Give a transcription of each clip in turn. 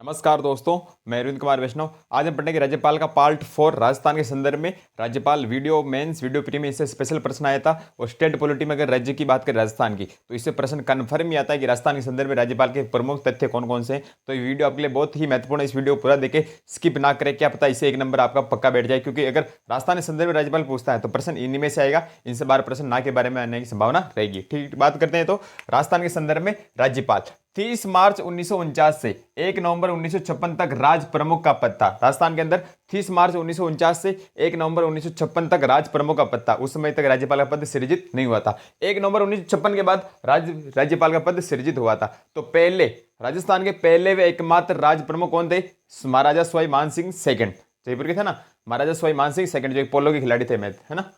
नमस्कार दोस्तों, मैं अरविंद कुमार वैष्णव। आज हम पढ़ने के राज्यपाल का पार्ट 4 राजस्थान के संदर्भ में। राज्यपाल वीडियो मेंस वीडियो प्री में इससे स्पेशल प्रश्न आया था और स्टेट पॉलिटी में अगर राज्य की बात करें राजस्थान की तो इससे प्रश्न कन्फर्म ही आता है कि राजस्थान के संदर्भ में राज्यपाल के प्रमुख तथ्य कौन कौन से हैं। तो ये वीडियो आपके लिए बहुत ही महत्वपूर्ण है। इस वीडियो पूरा देखे, स्किप ना करें, क्या पता इससे एक नंबर आपका पक्का बैठ जाए, क्योंकि अगर राजस्थान के संदर्भ में राज्यपाल पूछता है तो प्रश्न इन्हीं में से आएगा। इनसे बार प्रश्न ना के बारे में आने की संभावना रहेगी। ठीक, बात करते हैं तो राजस्थान के संदर्भ में राज्यपाल 30 मार्च 1949 से 1 नवंबर 1956 तक राज प्रमुख का पद था। राजस्थान के अंदर 30 मार्च 1949 से 1 नवंबर 1956 तक राज प्रमुख का पद था। उस समय तक राज्यपाल का पद सृजित नहीं हुआ था। 1 नवंबर 1956 के बाद राज्यपाल का पद सृजित हुआ था। तो पहले राजस्थान के पहले वे एकमात्र राज प्रमुख कौन थे? महाराजा सवाई मानसिंह सेकंड, जयपुर के थे ना, महाराजा सवाई मानसिंह सेकंड, जो एक पोलो के खिलाड़ी थे, मैथ है ना।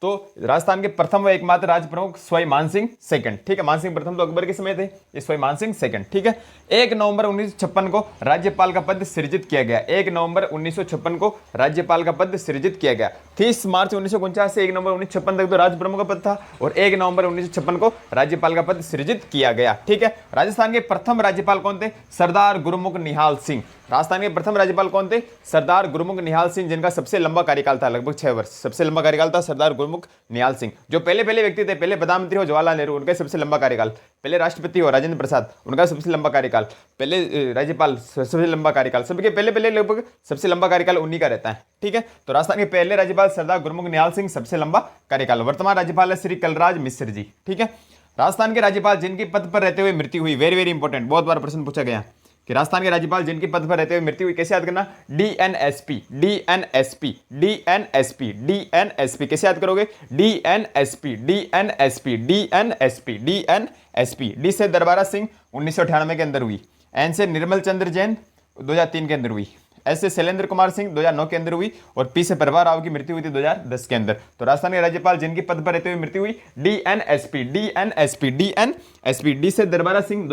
तो राजस्थान के प्रथम व एकमात्र राज प्रमुख सवाई मानसिंह सेकंड। ठीक है, मानसिंह प्रथम तो अकबर के समय थे, ये सवाई मानसिंह सेकंड। ठीक है, 1 नवंबर 1956 को राज्यपाल का पद सृजित किया गया। 1 नवंबर 1956 को राज्यपाल का पद सृजित किया गया। 30 मार्च 1949 से 1 नवंबर 1956 तक तो राज प्रमुख का पद था और 1 नवंबर 1956 को राज्यपाल का पद सृजित किया गया। ठीक है, राजस्थान के प्रथम राज्यपाल कौन थे? सरदार गुरुमुख निहाल सिंह। राजस्थान के प्रथम राज्यपाल कौन थे? सरदार गुरुमुख निहाल सिंह, जिनका सबसे लंबा कार्यकाल था, लगभग 6 वर्ष। सबसे लंबा कार्यकाल था सरदार गुरुमुख निहाल सिंह। जो पहले व्यक्ति थे, पहले प्रधानमंत्री हो जवाहरलाल नेहरू, उनका सबसे लंबा कार्यकाल। पहले राष्ट्रपति हो राजेंद्र प्रसाद, उनका सबसे लंबा कार्यकाल। पहले राज्यपाल, सबसे लंबा कार्यकाल। सबके पहले लगभग सबसे लंबा कार्यकाल उन्हीं का रहता है। ठीक है, तो राजस्थान के पहले राज्यपाल सरदार गुरुमुख निहाल सिंह, सबसे लंबा कार्यकाल। वर्तमान राज्यपाल है श्री कलराज मिश्र जी। ठीक है, राजस्थान के राज्यपाल जिनकी पद पर रहते हुए मृत्यु हुई, वेरी वेरी इंपॉर्टेंट, बहुत बार प्रश्न पूछा गया कि राजस्थान के राज्यपाल जिनकी पद पर रहते हुए मृत्यु हुई, कैसे याद करना? डीएनएसपी, डीएनएसपी, डीएनएसपी, डीएनएसपी। कैसे याद करोगे? डीएनएसपी, डीएनएसपी, डीएनएसपी, डीएनएसपी। डी से दरबारा सिंह 1998 के अंदर हुई। एन से निर्मल चंद्र जैन 2003 के अंदर हुई। एस से शैलेंद्र कुमार सिंह 2009 के अंदर हुई और पी से प्रभा राव की मृत्यु हुई थी 2010 के अंदर। तो राजस्थान के राज्यपाल जिनकी पद पर रहते हुए मृत्यु हुई, डीएनएसपी, डीएनएसपी, डीएनएसपी। डी से दरबारा सिंह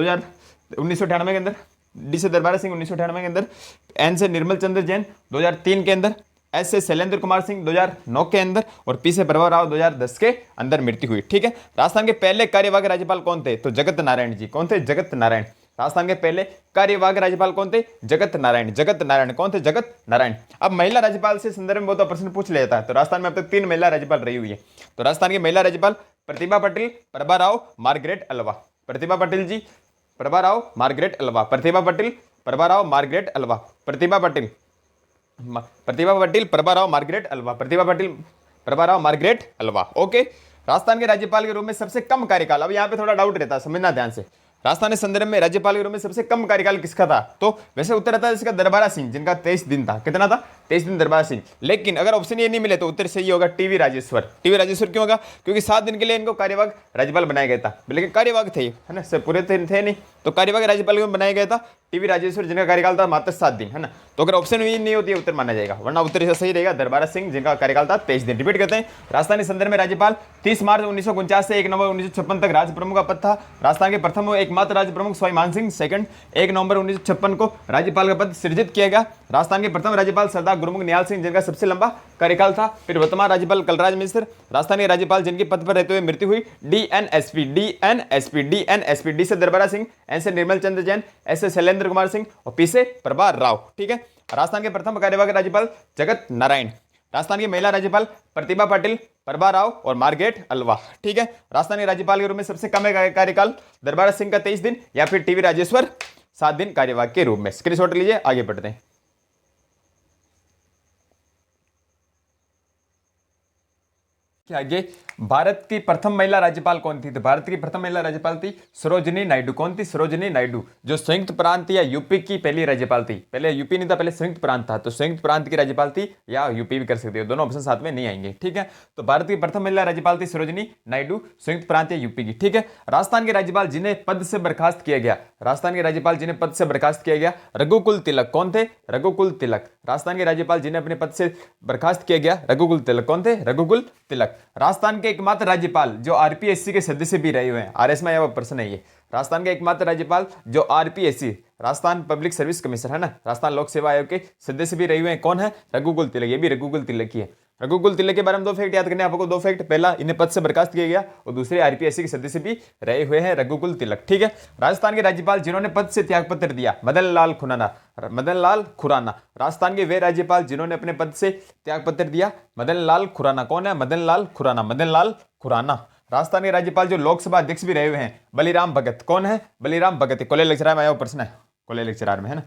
1998 के अंदर, डी से दरबारा सिंह 1998 के अंदर। एन से निर्मल चंद्र जैन 2003 के अंदर। एस से शैलेंद्र कुमार सिंह 2009 के अंदर और पी से प्रभा राव 2010 के अंदर मृत्यु हुई। ठीक है, राजस्थान के पहले कार्यवाहक राज्यपाल कौन थे? तो जगत नारायण जी। कौन थे? जगत नारायण। राजस्थान के पहले कार्यवाहक राज्यपाल कौन थे? जगत नारायण। जगत नारायण कौन थे? जगत नारायण। अब महिला राज्यपाल से संदर्भ में बहुत प्रश्न पूछ लेता है। तो राजस्थान में अब तक 3 महिला राज्यपाल रही हुई है। तो राजस्थान की महिला राज्यपाल Pratibha Patil, Prabha Rao, Margaret Alva. Pratibha Patil ji, Prabha Rao, Margaret Alva. Pratibha Patil, Prabha Rao, Margaret Alva. Pratibha Patil, Pratibha Patil, Prabha Rao, Margaret Alva. Pratibha Patil, Prabha Rao, Margaret Alva. Okay, Rajasthan के राज्यपाल के रूप में सबसे कम कार्यकाल, अब यहाँ पे थोड़ा डाउट रहता है, समझना ध्यान से। राजस्थान के संदर्भ में राज्यपाल के रूप में सबसे कम कार्यकाल किसका था? तो वैसे उत्तर आता है इसका दरबारा सिंह, जिनका 23 दिन था। कितना था? 23 दिन दरबारा सिंह। लेकिन अगर ऑप्शन ये नहीं मिले तो उत्तर सही होगा टीवी राजेश्वर। टीवी राजेश्वर क्यों होगा? क्योंकि 7 दिन के लिए इनको कार्यवाहक राज्यपाल बनाया गया था। लेकिन कार्यवाहक थे, है ना, सब पूरे थे नहीं, तो कार्यवाहक राज्यपाल को बनाया गया था टीवी राजेश्वर, जिनका कार्यकाल था मात्र 7 दिन, है ना। तो अगर ऑप्शन ये नहीं होती है उत्तर माना जाएगा, वरना उत्तर सही रहेगा दरबारा सिंह, जिनका कार्यकाल था 23 दिन। रिपीट करते हैं, राजस्थान के संदर्भ में राज्यपाल 30 मार्च 1949 से 1 नवंबर 1956 तक राज प्रमुख का पद था। राजस्थान के प्रथम और एकमात्र राज्य प्रमुख सवाई मानसिंह सेकंड। 1 नवंबर 1956 को राज्यपाल का पद सृजित किया गया। राजस्थान के प्रथम राज्यपाल सरदार गुरुमुख निहाल सिंह, जिनका सबसे लंबा कार्यकाल था। फिर वर्तमान राज्यपाल कलराज मिश्र। राजस्थान के राज्यपाल जिनकी पद पर रहते हुए मृत्यु हुई, डीएनएसपी, डीएनएसपी, डीएनएसपी। डी से दरबारा सिंह, एन से निर्मल चंद्र जैन, एस से शैलेंद्र कुमार सिंह और पी से प्रभा राव। ठीक है, राजस्थान के प्रथम कार्यवाहक राज्यपाल जगत नारायण। राजस्थान की महिला राज्यपाल प्रतिभा पाटिल, प्रभा राव और मार्गरेट अल्वा। ठीक है, राजस्थान के राज्यपाल के रूप में सबसे कम कार्यकाल दरबारा सिंह का 23 दिन या फिर टीवी राजेश्वर 7 दिन कार्यवाहक के रूप में। स्क्रीनशॉट लीजिए, आगे बढ़ते हैं। आगे, भारत की प्रथम महिला राज्यपाल कौन थी? तो भारत की प्रथम महिला राज्यपाल थी सरोजिनी नायडू। कौन थी? सरोजिनी नायडू, जो संयुक्त प्रांत या यूपी की पहली राज्यपाल थी। पहले यूपी नहीं था, पहले संयुक्त प्रांत था, तो संयुक्त प्रांत की राज्यपाल थी, या यूपी भी कर सकते हो, दोनों ऑप्शन साथ में नहीं आएंगे। ठीक है, तो भारत की प्रथम महिला राज्यपाल थी सरोजिनी नायडू, संयुक्त प्रांत या यूपी की। ठीक है, राजस्थान के राज्यपाल जिन्हें पद से बर्खास्त किया गया, राजस्थान के राज्यपाल जिन्हें पद से बर्खास्त किया गया, रघुकुल तिलक। कौन थे? रघुकुल तिलक। राजस्थान के राज्यपाल जिन्हें अपने पद से बर्खास्त किया गया, रघुकुल तिलक। कौन थे? रघुकुल तिलक। राजस्थान के एकमात्र राज्यपाल जो आरपीएससी के सदस्य भी रहे हुए हैं, आरएस में यह प्रश्न है ये। राजस्थान के एकमात्र राज्यपाल जो RPSC, Rajasthan public service commission, है ना, राजस्थान लोक सेवा आयोग के सदस्य भी रहे हुए हैं, कौन है? रघुकुल तिलक। ये भी रघुकुल तिलक ही है। रघुकुल तिलक के बारे में 2 फैक्ट याद करने आपको। 2 फैक्ट, पहला इन्हें पद से बर्खास्त किया गया और दूसरे आरपीएससी के सदस्य भी रहे हुए हैं रघुकुल तिलक। ठीक है, राजस्थान के राज्यपाल जिन्होंने पद से त्यागपत्र दिया, मदन लाल खुराना। मदन लाल खुराना राजस्थान के वे राज्यपाल जिन्होंने अपने पद से त्यागपत्र दिया, मदन लाल खुराना। कौन है? मदन लाल खुराना। मदन लाल खुराना। राजस्थान के राज्यपाल जो लोकसभा अध्यक्ष भी रहे हुए हैं, बलिराम भगत। कौन है? बलिराम भगत। कॉलेज लेक्चरर में आया हुआ प्रश्न है, कॉलेज लेक्चरर में है ना।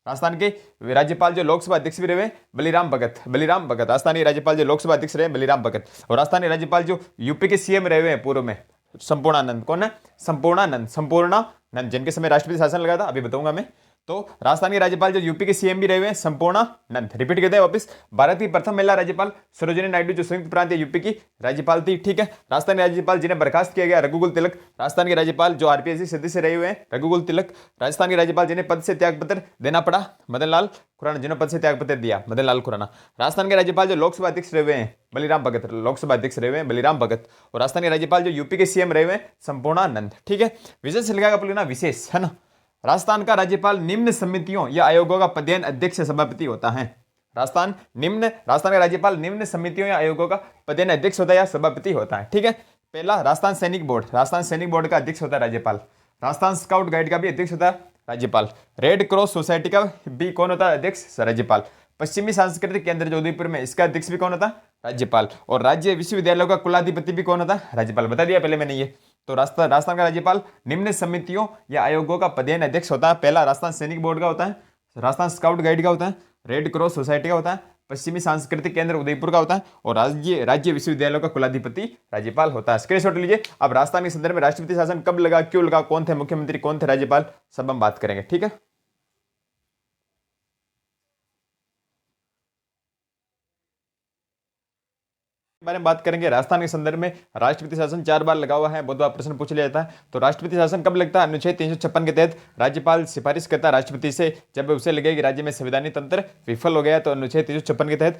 राजस्थान के राज्यपाल जो लोकसभा अध्यक्ष भी रहे, बलिराम भगत। बलिराम भगत राजस्थान के राज्यपाल जो लोकसभा अध्यक्ष रहे, बलिराम भगत। और राजस्थान के राज्यपाल जो यूपी के सीएम रहे हुए हैं पूर्व में, संपूर्णानंद। कौन है? संपूर्णानंद। संपूर्णानंद जिनके समय राष्ट्रपति शासन लगा था, अभी बताऊंगा मैं। तो राजस्थान के राज्यपाल जो यूपी के सीएम भी रहे हुए हैं, संपूर्णानंद। रिपीट करते हैं वापस, भारत की प्रथम महिला राज्यपाल सरोजिनी नायडू जो संयुक्त प्रांत यूपी की राज्यपाल थी। ठीक है, राजस्थान के राज्यपाल जिन्हें बर्खास्त किया गया, रघुकुल तिलक। राजस्थान के राज्यपाल जो आरपीएससी सदस्य रहे हुए हैं, रघुकुल तिलक। राजस्थान के राज्यपाल जिन्हें पद से त्यागपत्र देना पड़ा, मदन लाल खुराना। जिन्होंने पद से त्यागपत्र दिया, मदन लाल खुराना। राजस्थान के राज्यपाल जो लोकसभा अध्यक्ष रहे हुए हैं, बलिराम भगत। लोकसभा अध्यक्ष रहे हुए हैं बलिराम भगत। और राजस्थान के राज्यपाल जो यूपी के सीएम रहे हुए हैं, संपूर्णानंद। ठीक है, विशेष लिखा का विशेष है ना। राजस्थान का राज्यपाल निम्न समितियों या आयोगों का पदेन अध्यक्ष सभापति होता है। राजस्थान का राज्यपाल निम्न समितियों या आयोगों का पदेन अध्यक्ष होता है या सभापति होता है। ठीक है, पहला राजस्थान सैनिक बोर्ड। राजस्थान सैनिक बोर्ड का अध्यक्ष होता है राज्यपाल। राजस्थान स्काउट गाइड का भी अध्यक्ष होता है राज्यपाल। रेड क्रॉस सोसाइटी का भी कौन होता है? अध्यक्ष, राज्यपाल। पश्चिमी सांस्कृतिक केंद्र जो उदयपुर में, इसका अध्यक्ष भी कौन होता है? राज्यपाल। और राज्य विश्वविद्यालयों का कुलाधिपति भी कौन होता है? राज्यपाल। बता दिया पहले मैंने ये। तो राजस्थान का राज्यपाल निम्न समितियों या आयोगों का पदेन अध्यक्ष होता है। पहला राजस्थान सैनिक बोर्ड का होता है, राजस्थान स्काउट गाइड का होता है, रेड क्रॉस सोसाइटी का होता है, पश्चिमी सांस्कृतिक केंद्र उदयपुर का होता है, और राज्य विश्वविद्यालयों का कुलाधिपति राज्यपाल होता है। स्क्रीनशॉट लीजिए। अब राजस्थान के संदर्भ में राष्ट्रपति शासन कब लगा, क्यों लगा, कौन थे मुख्यमंत्री, कौन थे राज्यपाल, सब हम बात करेंगे। ठीक है, बारे में बात करेंगे। राजस्थान के संदर्भ में राष्ट्रपति शासन 4 बार लगा हुआ है, बहुत बार प्रश्न पूछ लिया जाता है। तो राष्ट्रपति शासन कब लगता है? अनुच्छेद 356 के तहत राज्यपाल सिफारिश करता है राष्ट्रपति से, जब उसे लगे कि राज्य में संवैधानिक तंत्र विफल हो गया, तो अनुच्छेद 356 के तहत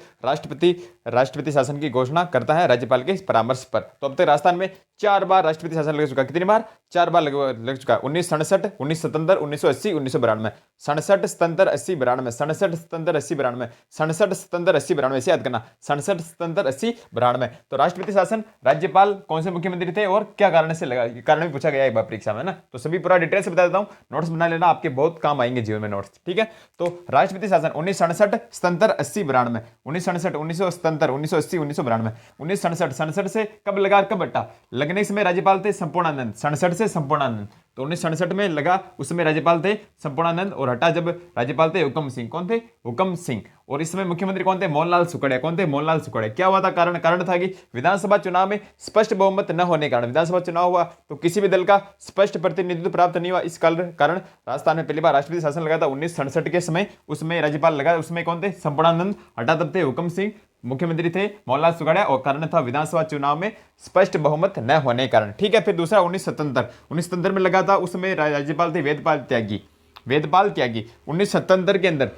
राष्ट्रपति शासन की घोषणा करता है राज्यपाल के परामर्श पर। तो अब तक राजस्थान में 4 बार राष्ट्रपति शासन लग चुका। कितनी बार? 4 बार लग चुका। 1967, 1977, 1980, 1992। 67, 77, 80, 92। 67, 77, 80, 92। 67, 77, 80, 92 ऐसे याद करना। 67, 77, 80, 92। तो राष्ट्रपति शासन राज्यपाल कौन से मुख्यमंत्री थे और क्या कारण से लगा, कारण भी पूछा गया एक बार परीक्षा में ना। तो सभी पूरा डिटेल से बता देता हूं, नोट्स बना लेना, आपके बहुत काम आएंगे जीवन में नोट्स। ठीक है, तो राष्ट्रपति शासन 1967, 77, 80, 92। 1967, 1977, 1980, 1992। 1967, 67 से कब लगा, कब हटा? लगने के समय राज्यपाल थे संपूर्णानंद। 67 से संपूर्णानंद। तो 1967 में लगा, उस समय राज्यपाल थे संपूर्णानंद, और हटा जब राज्यपाल थे हुकम सिंह। कौन थे? हुकम सिंह। और इस समय मुख्यमंत्री कौन थे? मोहनलाल सुखड़िया। कौन थे? मोहनलाल सुखड़िया। क्या हुआ था कारण? कारण था कि विधानसभा चुनाव में स्पष्ट बहुमत न होने के कारण, विधानसभा चुनाव हुआ तो किसी भी दल का स्पष्ट प्रतिनिधित्व प्राप्त नहीं हुआ, इस कारण राजस्थान में पहली बार राष्ट्रपति शासन लगा था 1967 के समय। उसमें राज्यपाल लगा, उसमें कौन थे? संपूर्णानंद। हटा तब थे हुकम सिंह, मुख्यमंत्री थे मोहनलाल सुखड़िया, और कारण था विधानसभा चुनाव में स्पष्ट बहुमत न होने के कारण। ठीक है, फिर दूसरा 1977 में लगा था, उसमें राज्यपाल थे वेदपाल त्यागी। वेदपाल त्यागी 1977 के अंदर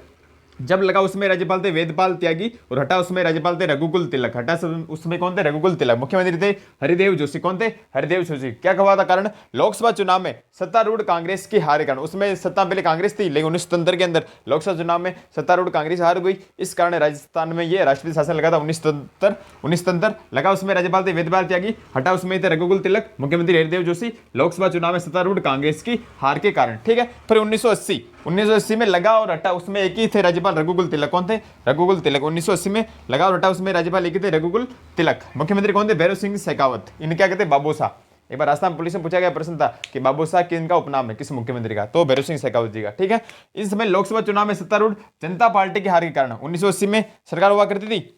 जब लगा, उसमें राज्यपाल थे वेदपाल त्यागी, और हटा उसमें राज्यपाल थे रघुकुल तिलक। हटा उसमें कौन थे? रघुकुल तिलक। मुख्यमंत्री थे हरिदेव जोशी। कौन थे? हरिदेव जोशी। क्या हुआ था कारण? लोकसभा चुनाव में सत्तारूढ़ कांग्रेस की हार के कारण, उसमें सत्ता पहले कांग्रेस थी, लेकिन 1977 के अंदर लोकसभा चुनाव में सत्तारूढ़ कांग्रेस हार गई, इस कारण राजस्थान में यह राष्ट्रपति शासन लगा था 1977 लगा, उसमें राज्यपाल थे वेदपाल त्यागी। हटा उसमें थे रघुकुल तिलक, मुख्यमंत्री हरिदेव जोशी, लोकसभा चुनाव में सत्तारूढ़ कांग्रेस की हार के कारण। ठीक है, फिर 1980 में लगा और हटा, उसमें एक ही थे राज्यपाल रघुकुल तिलक। कौन थे? रघुकुल तिलक। 1980 में लगा और हटा, उसमें राज्यपाल एक ही थे रघुकुल तिलक। मुख्यमंत्री कौन थे? भैरव सिंह शेखावत। इन्हें क्या कहते हैं? बाबूशाह। एक बार राजस्थान पुलिस में पूछा गया प्रश्न था कि बाबूशाह किनका उपनाम है, किस मुख्यमंत्री का? तो भैरव सिंह शेखावत जी का। ठीक है, इस समय लोकसभा चुनाव में सत्तारूढ़ जनता पार्टी की हार के कारण 1980 में सरकार हुआ करती थी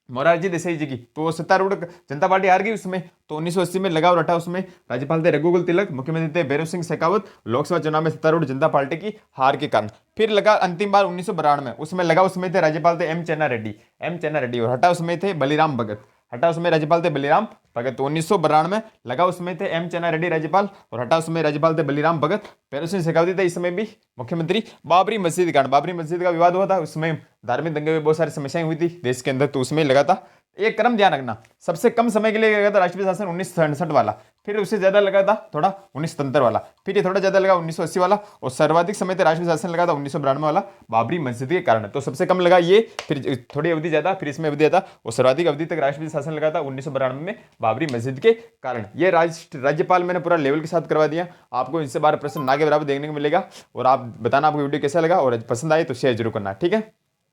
मोरारजी देसाई जी की, तो वो सत्तारूढ़ जनता पार्टी हार गई उसमें। तो 1980 में लगा और हटा, उसमें राज्यपाल थे रघुकुल तिलक, मुख्यमंत्री थे भैरव सिंह शेखावत, लोकसभा चुनाव में सत्तारूढ़ जनता पार्टी की हार के कारण। फिर लगा अंतिम बार 1992 में, उसमें लगा, उसमें थे राज्यपाल थे एम चन्ना रेड्डी, और हटा उसमें थे बलिराम भगत। हटा उसमें राज्यपाल थे बलिराम भगत। 1992 में लगा, उसमें थे एम चन्ना रेड्डी राज्यपाल, और हटा उसमें राज्यपाल थे बलिराम भगत। भैरव सिंह शेखावत थे इस समय भी मुख्यमंत्री। बाबरी मस्जिद का विवाद हुआ था, उसमें धार्मिक दंगे में बहुत सारी समस्याएं हुई थी देश के अंदर, तो उसमें लगा था एक क्रम ध्यान रखना, सबसे कम समय के लिए लगा था राष्ट्रीय शासन 1967 वाला, फिर उससे ज्यादा लगा था थोड़ा 1977 वाला, फिर ये थोड़ा ज्यादा लगा 1980 वाला, और सर्वाधिक समय तक राष्ट्रीय शासन लगा था 1992 वाला बाबरी मस्जिद के कारण। तो सबसे कम लगा ये, फिर थोड़ी अवधि ज्यादा, फिर इसमें अवधि ज्यादा, और सर्वाधिक अवधि तक राष्ट्रीय शासन लगा था 1992 में बाबरी मस्जिद के कारण। ये राज्यपाल मैंने पूरा लेवल के साथ करवा दिया। आपको इनसे 12 प्रश्न ना के बराबर देखने को मिलेगा। और आप बताना आपको वीडियो कैसा लगा, और पसंद आए तो शेयर जरूर करना। ठीक है,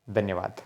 धन्यवाद।